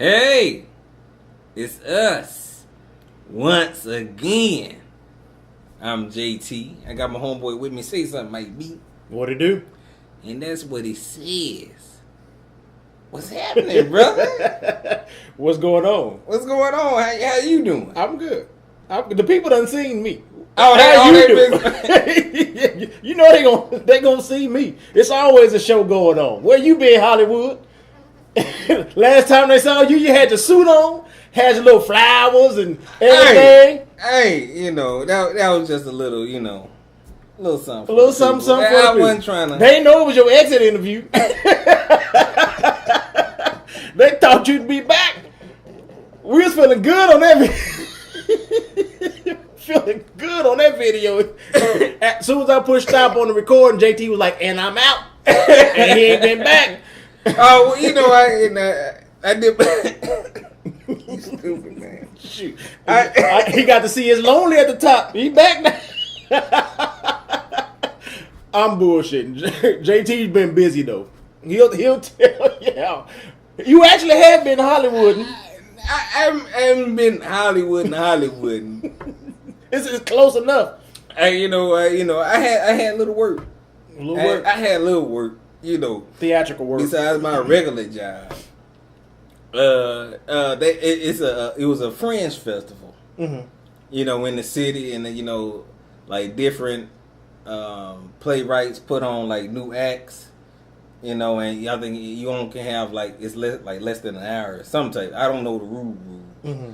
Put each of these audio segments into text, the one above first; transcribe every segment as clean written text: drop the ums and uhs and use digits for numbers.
Hey, it's us once again. I'm JT. I got my homeboy with me. Say something, Mike B. What it do? And that's what he says. What's happening, brother? What's going on? What's going on? How you doing? I'm good. The people done seen me. Oh, How they you do? You know they gonna see me. It's always a show going on. Where you been, Hollywood? Last time they saw you, you had the suit on, had your little flowers and everything. Hey, that was just a little, little something. A little something for I the wasn't people. trying to. They didn't know it was your exit interview. They thought you'd be back. We was feeling good on that feeling good on that video. As soon as I pushed stop on the recording, JT was like, and I'm out. And he ain't been back. Oh, well, I did. You stupid, man. Shoot. He got to see his lonely at the top. He back now. I'm bullshitting. JT's been busy though. He'll tell you. You actually have been Hollywooding. I haven't been Hollywooding. It's close enough. I had little work. I had little work. Theatrical work. Besides my regular job. It was a Fringe festival. Mm-hmm. In the city, and like different playwrights put on like new acts. And I think you only can have it's less than an hour or some type. I don't know the rules. Mm-hmm.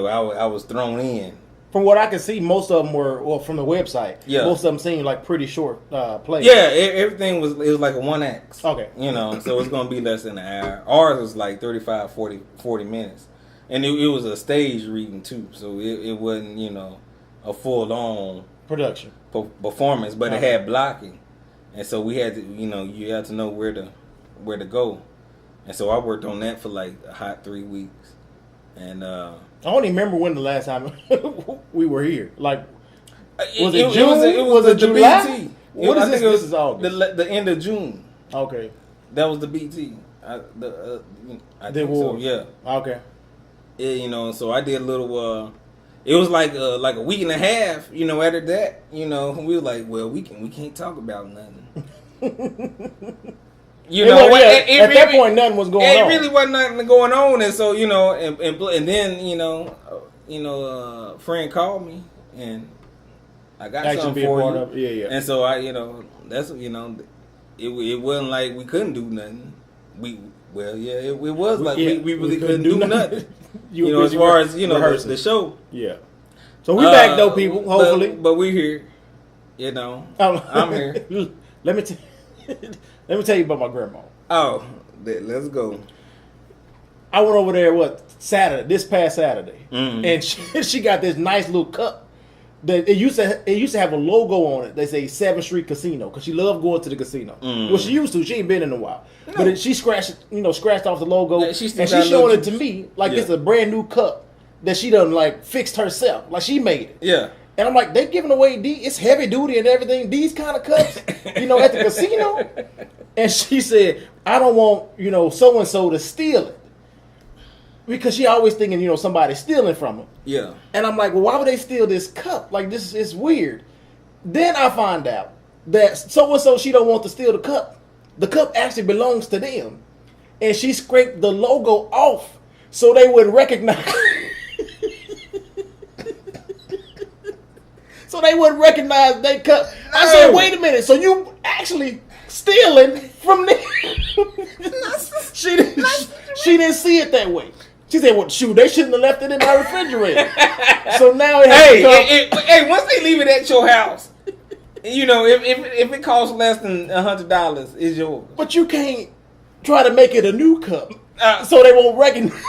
I was thrown in. From what I can see, most of them were from the website. Yeah. Most of them seemed like pretty short plays. Yeah, everything was like a one act. Okay. So it's gonna be less than an hour. Ours was like 35, 40 minutes, and it was a stage reading too. So it wasn't a full on production performance, but it had blocking, and so we had to you had to know where to go, and so I worked on that for like a hot 3 weeks, and. I don't even remember when the last time we were here. Like, was it June? Was it July? BT. What is this? This is August. The end of June. Okay. That was the BT. I think so. Yeah. Okay. Yeah, so I did a little. It was like a week and a half. After that, we were like, well, we can't talk about nothing. At that point, nothing was going on. It really wasn't nothing going on, and so and then a friend called me, and I got something for you. Yeah. And so that's it wasn't like we couldn't do nothing. It was like we really couldn't do nothing. As far as the show. Yeah. So we back though, people. Hopefully, but we're here. I'm here. Let me tell you about my grandma. Oh, let's go. I went over there this past Saturday, mm-hmm. and she got this nice little cup. That it used to have a logo on it. They say 7th Street Casino because she loved going to the casino. Mm-hmm. Well, she used to. She ain't been in a while, but she scratched off the logo, and she's showing it to me like it's a brand new cup that she done fixed herself, like she made it. Yeah. And I'm like, they giving away it's heavy duty and everything. These kind of cups, at the casino. And she said, I don't want, so and so to steal it, because she always thinking, somebody's stealing from her. Yeah. And I'm like, well, why would they steal this cup? Like, this is weird. Then I find out that so and so, she don't want to steal the cup. The cup actually belongs to them, and she scraped the logo off so they would recognize. So they wouldn't recognize that cup. I said, wait a minute. So you actually stealing from them? She didn't see it that way. She said, well, shoot, they shouldn't have left it in my refrigerator. So now it has to come. Once they leave it at your house, if it costs less than $100, it's yours. But you can't try to make it a new cup so they won't recognize.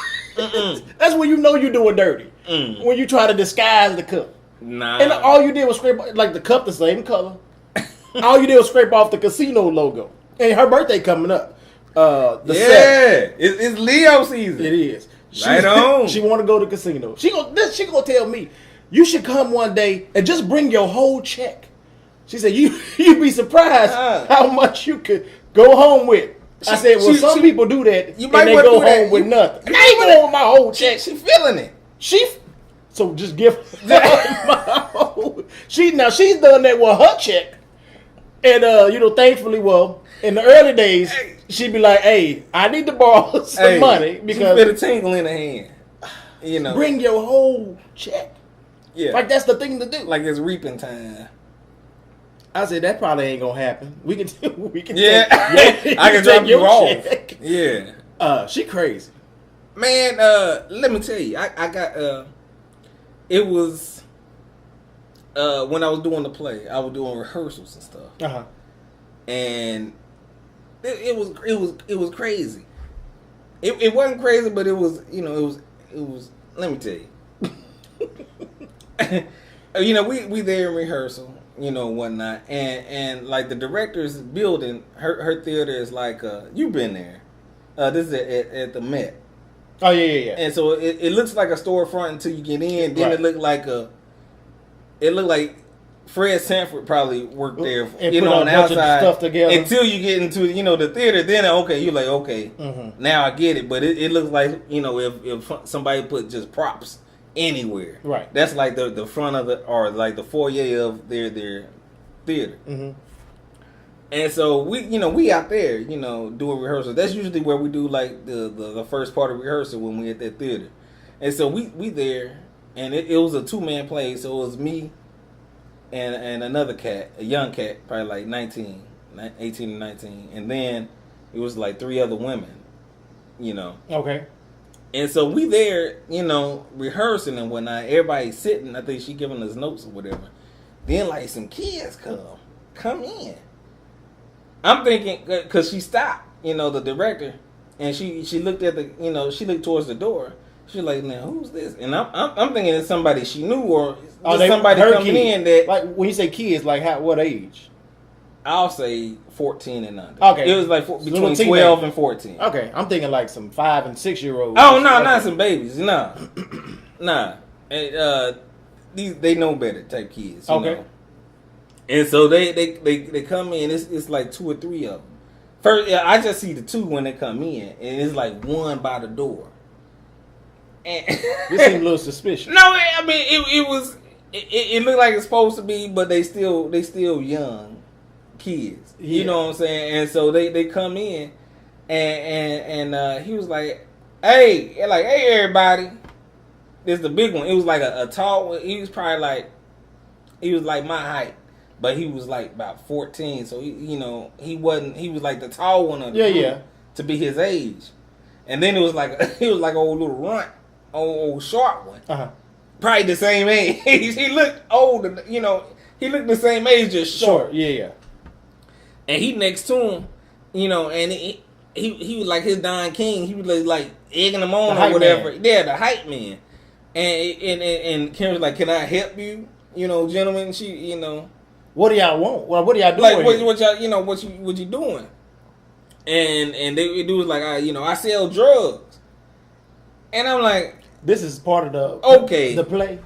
That's when you're doing dirty. When you try to disguise the cup. Nah. And all you did was scrape, the cup the same color. All you did was scrape off the casino logo. And her birthday coming up. It's Leo season. It is. Right on. She want to go to the casino. She gonna tell me, you should come one day and just bring your whole check. She said, you'd be surprised how much you could go home with. I said, well, some people do that You and might they wanna go do that. home with You- nothing. you I ain't might going wanna- with my whole check. She feeling it. So just give her my whole. She's done that with her check. And thankfully, in the early days, Hey. she'd be like, "Hey, I need to borrow some money She because fit a tingle in her hand. You know. bring your whole check." Yeah. Like that's the thing to do. Like it's reaping time. I said that probably ain't gonna happen. We can Yeah. take, I can drop you your off. check. Yeah. She crazy. Man, let me tell you, I got it was when I was doing the play, I was doing rehearsals and stuff. And it was crazy. It wasn't crazy, but it was let me tell you. We there in rehearsal, whatnot, and like the director's building, her theater is like you've been there. This is at the Met. Oh yeah. And so it looks like a storefront until you get in. Then Right. it looked like Fred Sanford probably worked there, And put on a the bunch of outside stuff together. until you get into the theater. Then you're like, okay, Mm-hmm. now I get it. But it looks like if somebody put just props anywhere, Right. That's like the front of or like the foyer of their theater. Mm-hmm. And so we out there, doing rehearsal. That's usually where we do like the first part of rehearsal when we at that theater. And so we there, and it was a 2-man play. So it was me and another cat, a young cat, probably like 18 and 19. And then it was like 3 other women, Okay. And so we there, rehearsing and whatnot. Everybody sitting. I think she giving us notes or whatever. Then like some kids come in. I'm thinking because she stopped, the director, and she looked at she looked towards the door. She's like, now who's this? And I'm thinking it's somebody she knew or just somebody coming in that. Like when you say kids, like what age? I'll say 14 and under. Okay, it was like between teenage. 12 and 14. Okay, I'm thinking like some 5 and 6 year olds. Oh no, not some babies. Nah. And, they know better type kids. You know? And so they come in. It's like 2 or 3 of them. First, I just see the 2 when they come in, and it's like 1 by the door. And This seemed a little suspicious. No, I mean it was. It looked like it's supposed to be, but they still young kids. Yeah. You know what I'm saying? And so they come in, and he was like, hey everybody. This is the big one. It was like a tall one. He was probably like my height. But he was like about 14, so he wasn't. He was like the tall one of the group to be his age, and then it was like an old little runt, old short one, probably the same age. He looked older, He looked the same age, just short. Yeah. And he next to him, and he was like his Don King. He was like egging him on or whatever. Man. Yeah, the hype man. And Kim was like, "Can I help you, gentlemen?" She, What do y'all want? Well, what are y'all doing? Like what y'all what you doing? And they do was like I sell drugs, and I'm like, this is part of the play.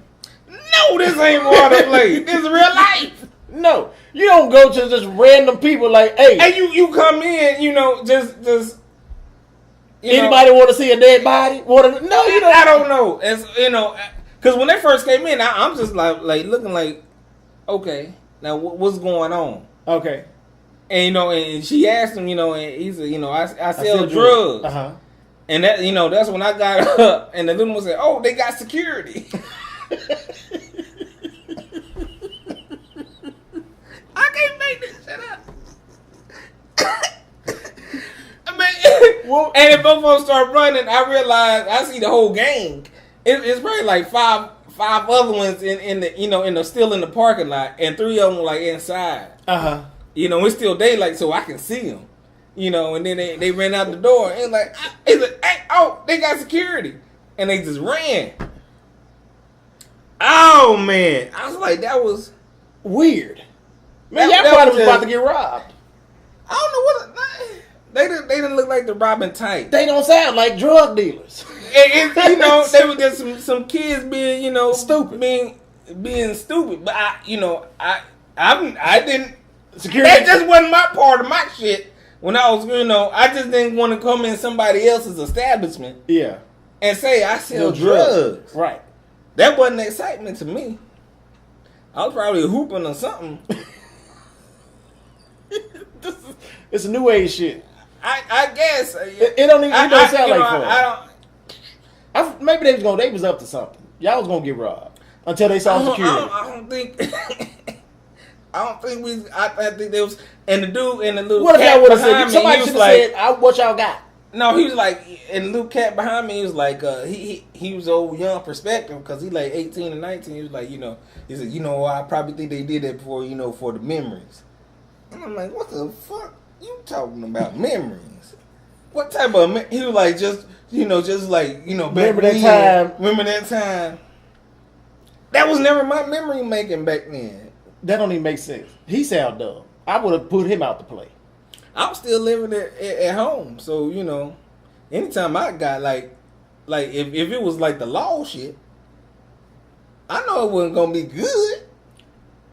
No, this ain't part of the play. This is real life. No, you don't go to just random people like, hey, And you come in, just anybody want to see a dead body? No, you don't. I don't know. As because when they first came in, I'm just like looking like, okay. Now what's going on? Okay. And and she asked him, and he said, I sell drugs. And that that's when I got up, and the little one said, "Oh, they got security." I can't make this shit up. I mean, and if both of them start running, I realize I see the whole gang. It's probably like five other ones in the still in the parking lot, and 3 of them were like inside. It's still daylight, so I can see them. And then they ran out the door, and it's like, hey, oh, they got security, and they just ran. Oh man, I was like, that was weird. Man, y'all probably was about to get robbed. I don't know what they didn't look like the robbing type. They don't sound like drug dealers. They were just some kids being, stupid, being stupid. But I didn't. Security. That just wasn't my part of my shit. when I was, I just didn't want to come in somebody else's establishment. Yeah. And say I sell drugs. Right. That wasn't excitement to me. I was probably hooping or something. It's a new age shit. I guess it don't even sound like fun. Maybe they was up to something. Y'all was gonna get robbed until they saw security. I don't think. I think there was, and the dude and the little what cat if y'all behind me. Somebody should have said, "What y'all got?" No, he was like, and the little cat behind me. He was like, he was old young perspective because he like 18 and 19. He was like, he said, I probably think they did that before, for the memories. And I'm like, what the fuck you talking about memories? What type of? He was like, just like remember that time. Remember that time. That was never my memory making back then. That don't even make sense. He sound dumb. I would have put him out to play. I'm still living at home, so anytime I got like if it was like the law shit, I know it wasn't gonna be good.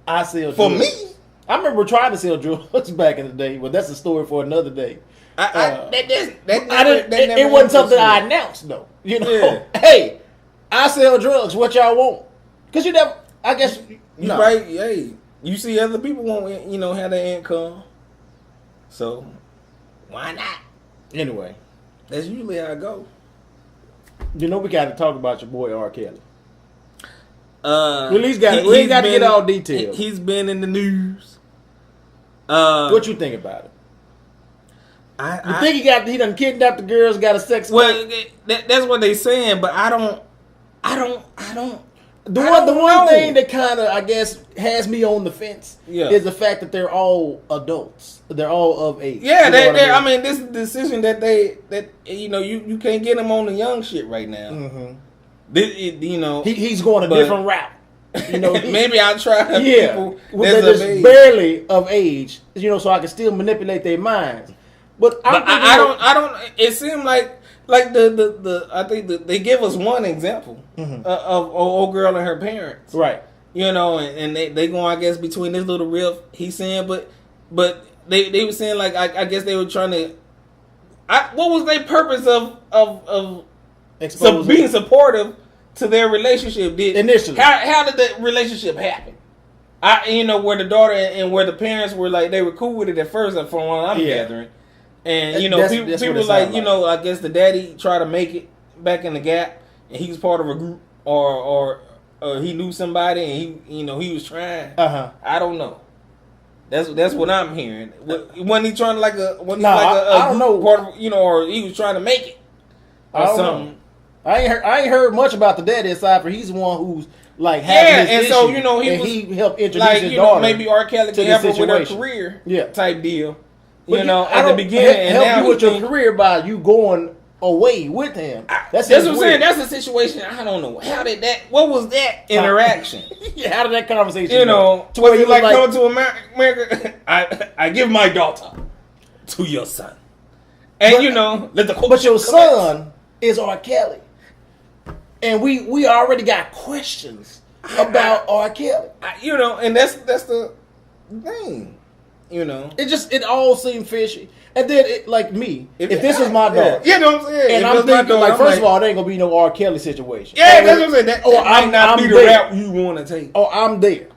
I sell for drugs. Me. I remember trying to sell drugs back in the day, but that's a story for another day. It wasn't something I announced though. Yeah. Hey, I sell drugs. What y'all want? Because you never. I guess you right. Hey, you see other people want have their income. So, why not? Anyway. That's usually how I go. We got to talk about your boy R. Kelly. We at least got to get all details. He's been in the news. What you think about it? You think he done kidnapped the girls, got a sex? Well, that's what they saying, but I don't. The one thing that kind of, I guess, has me on the fence is the fact that they're all adults. They're all of age. Yeah, I mean, this is the decision that you can't get them on the young shit right now. Mm-hmm. He's going a different route. Maybe I'll try. People that's just barely of age. So I can still manipulate their minds. But I don't. It seemed like I think they give us one example of old girl and her parents, right? And they going, I guess, between this little riff he's saying, but they were saying like I guess they were trying to. What was their purpose of being supportive to their relationship? Initially, how did that relationship happen? Where the daughter and where the parents were like they were cool with it at first, from what I'm gathering. And people like I guess the daddy tried to make it back in the Gap, and he was part of a group, or he knew somebody, and he was trying. I don't know. That's what I'm hearing. Wasn't he trying to I don't know. Part of, or he was trying to make it, or something. Know. I ain't heard much about the daddy aside from he's the one who's like having his issue, so he helped introduce his daughter. Maybe R. Kelly can help her with her career, type deal. But at the beginning, help you with your career by you going away with him. That's what I'm saying. That's a situation. I don't know. What was that interaction? How did that conversation go? To where you like coming to America? I give my daughter to your son, and but your son is R. Kelly, and we already got questions about R. Kelly. And that's the thing. It all seemed fishy. And then, if this was my daughter, what I'm saying. And I'm thinking, first of all, there ain't gonna be no R. Kelly situation. Yeah, that's what I'm saying. That might not be the route you want to take. Or I'm there.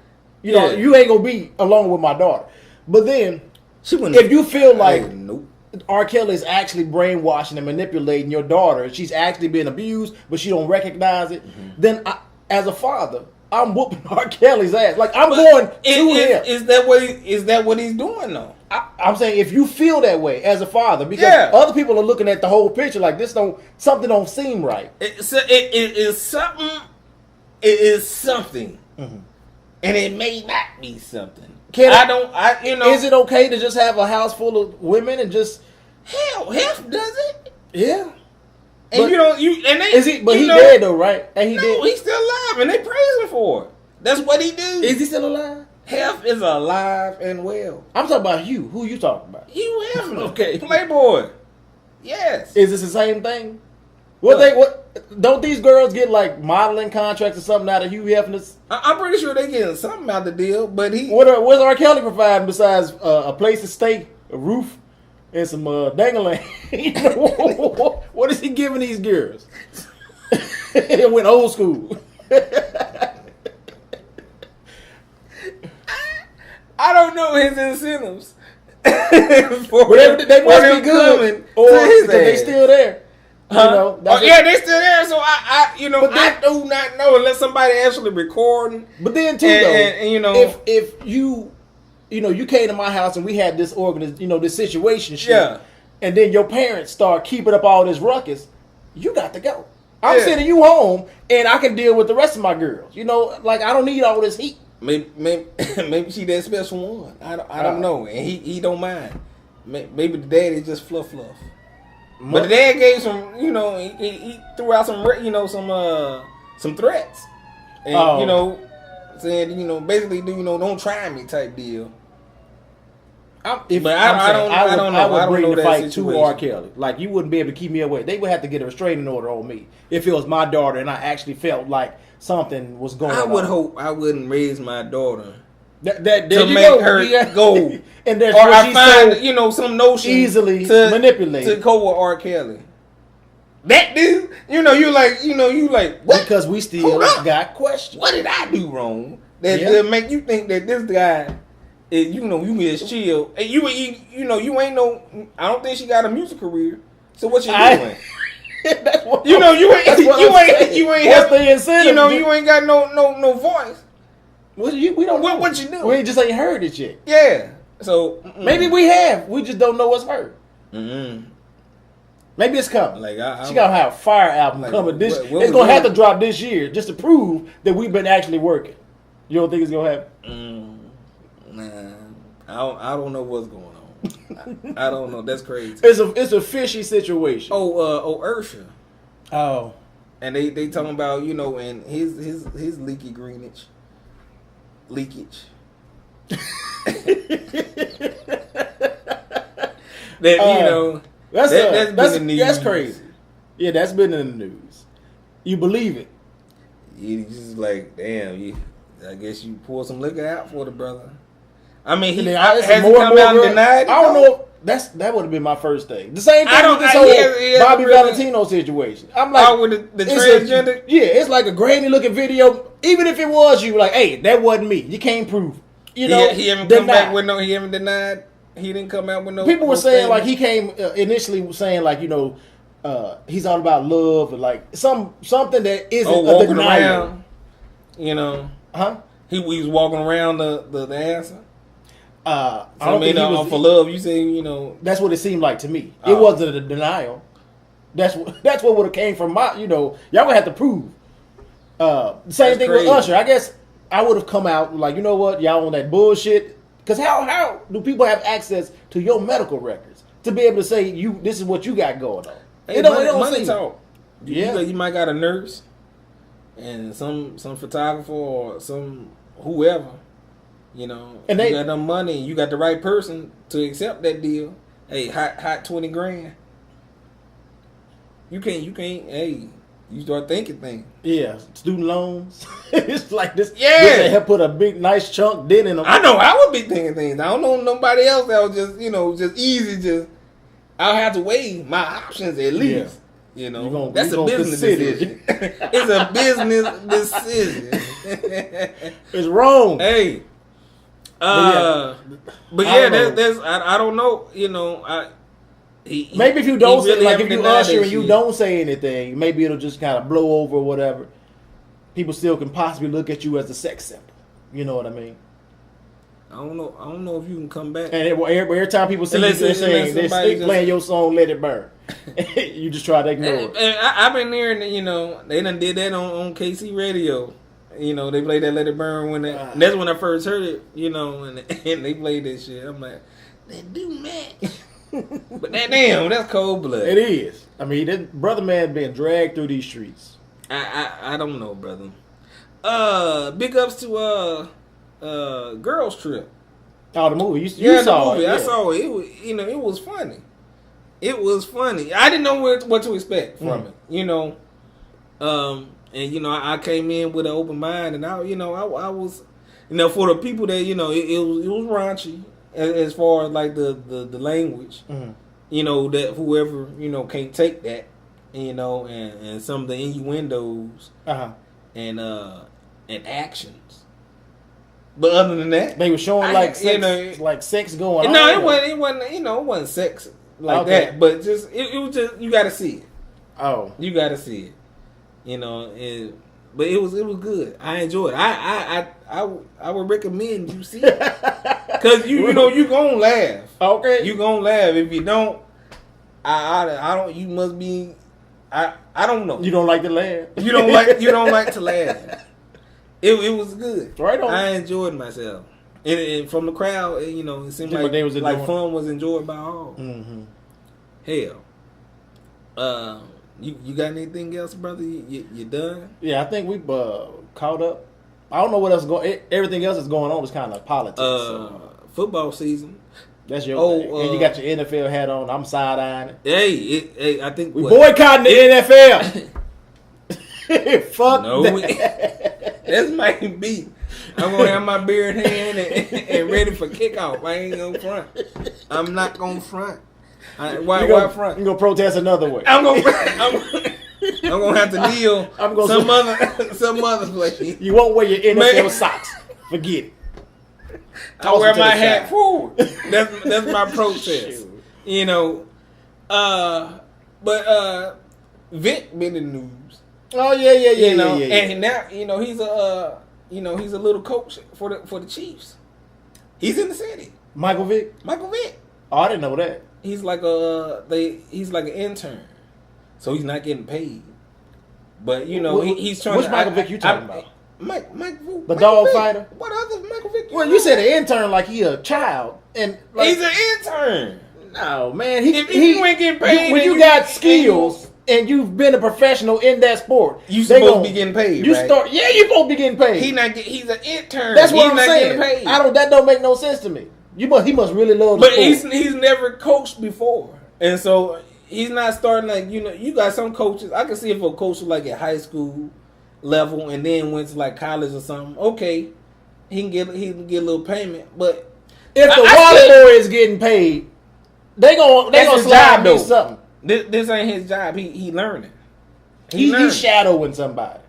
You ain't gonna be along with my daughter. But then, if you feel like R. Kelly is actually brainwashing and manipulating your daughter, she's actually being abused, but she don't recognize it, then as a father, I'm whooping R. Kelly's ass. I'm going to him. Is that what he's doing though? I'm saying if you feel that way as a father, because other people are looking at the whole picture like something don't seem right. It is something. It is something, and it may not be something. Is it okay to just have a house full of women and just Hef does it? Yeah. And he dead though, right? And he's still alive, and they praise him for it. That's what he do. Is he still alive? Hef is alive and well. I'm talking about Hugh. Who you talking about? Hugh Hefner. Okay. Playboy. Yes. Is this the same thing? What don't these girls get modeling contracts or something out of Hugh Hefner's? I'm pretty sure they getting something out of the deal, but what's R. Kelly providing besides a place to stay, a roof, and some dangling. You know, what is he giving these girls? It went old school. I don't know his incentives. But they must be good, or they still there. You know, they still there. So I do not know unless somebody actually recording. But then too, though, if you came to my house and we had this this situation shit, and then your parents start keeping up all this ruckus, you got to go. I'm sending you home, and I can deal with the rest of my girls. You know, like I don't need all this heat. Maybe she that special one. I don't know, and he don't mind. Maybe the daddy just fluff. But the dad gave some, he threw out some threats, and saying, basically, don't try me type deal. I don't know. I would bring the fight situation to R. Kelly. Like, you wouldn't be able to keep me away. They would have to get a restraining order on me if it was my daughter and I actually felt like something was going on. I would hope I wouldn't raise my daughter to make her go. And there's I find, some notion easily to manipulate to go with R. Kelly. That dude, you like what? Because we still got questions. What did I do wrong that make you think that this guy is, you just chill? And you ain't no. I don't think she got a music career. So what you doing? That's what you ain't. What's the incentive? You ain't got no voice. We don't know. What you do? We just ain't heard it yet. Yeah. So maybe we have. We just don't know what's heard. Mm-hmm. Maybe it's coming. Like she gotta have a fire album coming this. It's gonna have to drop this year just to prove that we've been actually working. You don't think it's gonna happen? Nah, I don't know what's going on. I don't know. That's crazy. It's a fishy situation. Ursha. Oh. And they talking about and his leakage. That's crazy. Yeah, that's been in the news. You believe it? You just like, damn. I guess you pour some liquor out for the brother. I mean, has he come out and denied it? I don't know. That would have been my first thing. The same thing with this whole Bobby Valentino situation. I'm like, with the transgender. It's like a grainy looking video. Even if it was you, like, hey, that wasn't me. You can't prove. He haven't come back with no. He haven't denied. He didn't come out with no. People were saying like he came initially saying like he's all about love and like something that isn't a denial. Around, huh? He was walking around the answer. I don't think he was for love. You say That's what it seemed like to me. It wasn't a denial. That's what would have came from my. Y'all would have to prove. Same thing with Usher. I guess I would have come out like, you know what, y'all on that bullshit. Because how do people have access to your medical records to be able to say this is what you got going on? Hey, money talk. Yeah, you might got a nurse and some photographer or some whoever. And you got enough money, you got the right person to accept that deal. Hey, hot $20,000. You can't. Hey, you start thinking things. Yeah, student loans. It's like this. Yeah, this have put a big, nice chunk dent in them. I know. I would be thinking things. I don't know nobody else that was just easy. Just I'll have to weigh my options at least. Yeah. That's a business decision. It's a business decision. It's wrong. Hey. But there's I don't know. Maybe if you don't say, like if you Usher and you don't say anything, maybe it'll just kind of blow over or whatever. People still can possibly look at you as a sex symbol. You know what I mean? I don't know if you can come back. And every time people see you, they're playing your song "Let It Burn." You just try to ignore it. And I've been hearing that they done did that on KC radio. They played that "Let It Burn" when that's when I first heard it. And they played that shit. I'm like, they do man. But that's cold blood. It is. I mean, that brother man been dragged through these streets. I don't know, brother. Big ups to Girls Trip. Oh, the movie. You saw the movie. it. Yeah. I saw it. It was, it was funny. It was funny. I didn't know what to expect from it. And I came in with an open mind, and I was, for the people that it was raunchy as far as like the language, that whoever can't take that, and some of the innuendos and actions. But other than that, they were showing sex going on. No, it wasn't sex like that. But just it was just you got to see it. Oh, you got to see it. But it was good. I enjoyed it. I would recommend you see it because you gonna laugh. Okay, you gonna laugh. If you don't, I don't. You must be. I don't know. You don't like to laugh. You don't like to laugh. It was good. Right on. I enjoyed myself. And from the crowd, it seemed like fun was enjoyed by all. Mm-hmm. Hell. You got anything else, brother? You done? Yeah, I think we've caught up. I don't know what else going. Everything else is going on is kind of politics. Football season. That's your thing. And you got your NFL hat on. I'm side eyeing it. Hey, I think we boycotting the NFL. Fuck no, that might be. I'm gonna have my beard in hand and ready for kickoff. I ain't gonna front. I'm not gonna front. Why front? You gonna protest another way? I'm gonna have to kneel. Some other place. You won't wear your NFL socks. Forget it. I wear my hat forward. That's my protest. But Vic been in the news. Oh yeah. And now he's a little coach for the Chiefs. He's in the city. Michael Vick. Oh, I didn't know that. He's like he's like an intern, so he's not getting paid. But he's trying. Which Michael Vick you talking about? The dog fighter. What other Michael Vick? Well, you said an intern like he a child, and he's an intern. No man, if you ain't getting paid, when you got skills and you've been a professional in that sport, you supposed to be getting paid. You supposed to be getting paid. He's an intern. That's what I'm saying. That don't make no sense to me. He must really love the sport. But he's never coached before, and so he's not starting like you got some coaches. I can see if a coach was like at high school level and then went to like college or something. Okay, he can get a little payment, but if the water boy is getting paid, they gonna slide me something. This ain't his job. He learning. He's shadowing somebody.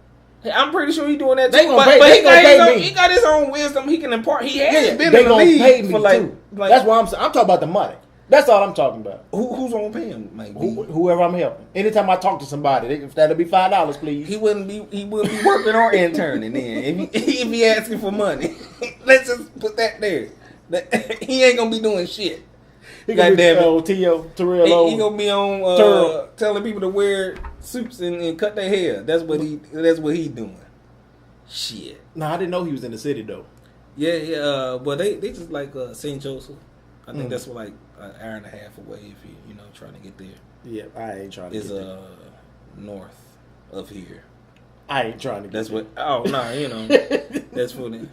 I'm pretty sure he's doing that too. They gonna pay me. He got his own wisdom he can impart. He has been in the league pay me for like that's why I'm talking about the money. That's all I'm talking about. Who's gonna pay him? Whoever I'm helping. Anytime I talk to somebody, that'll be $5, please. He wouldn't be working or interning then if he asking for money. Let's just put that there. He ain't gonna be doing shit. God damn it. Terrell. He gonna be on telling people to wear suits and cut their hair. That's what he doing. Shit. Nah, I didn't know he was in the city though. Yeah. But they just like St. Joseph. I think that's like an hour and a half away if you trying to get there. Yeah, I ain't trying to get there. Is north of here. I ain't trying to get that's there. What that's funny.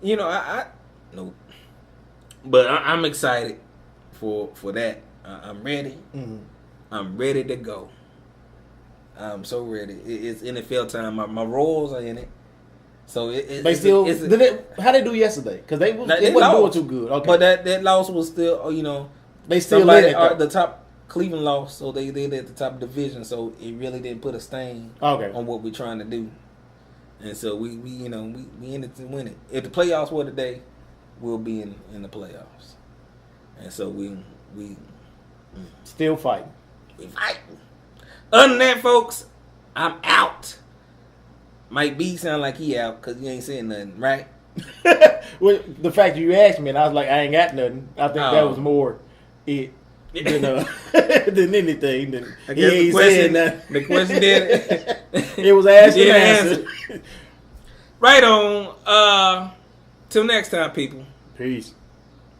I nope. But I'm excited for that. I'm ready. Mm-hmm. I'm ready to go. I'm so ready. It's NFL time. My Royals are in it. So how they do yesterday? Because they wasn't doing too good. Okay. But that loss was still, they still in it. The top Cleveland lost, so they at the top division. So it really didn't put a stain on what we're trying to do. And so we in it to win it. If the playoffs were today, we'll be in the playoffs. And so we still fighting. We fighting. Other than that, folks, I'm out. Mike B sound like he out because you ain't saying nothing, right? Well, the fact you asked me, and I was like, I ain't got nothing. I think that was more it than anything. I guess he ain't saying nothing. The question did. It was asked and answered. Right on. Till next time, people. Peace.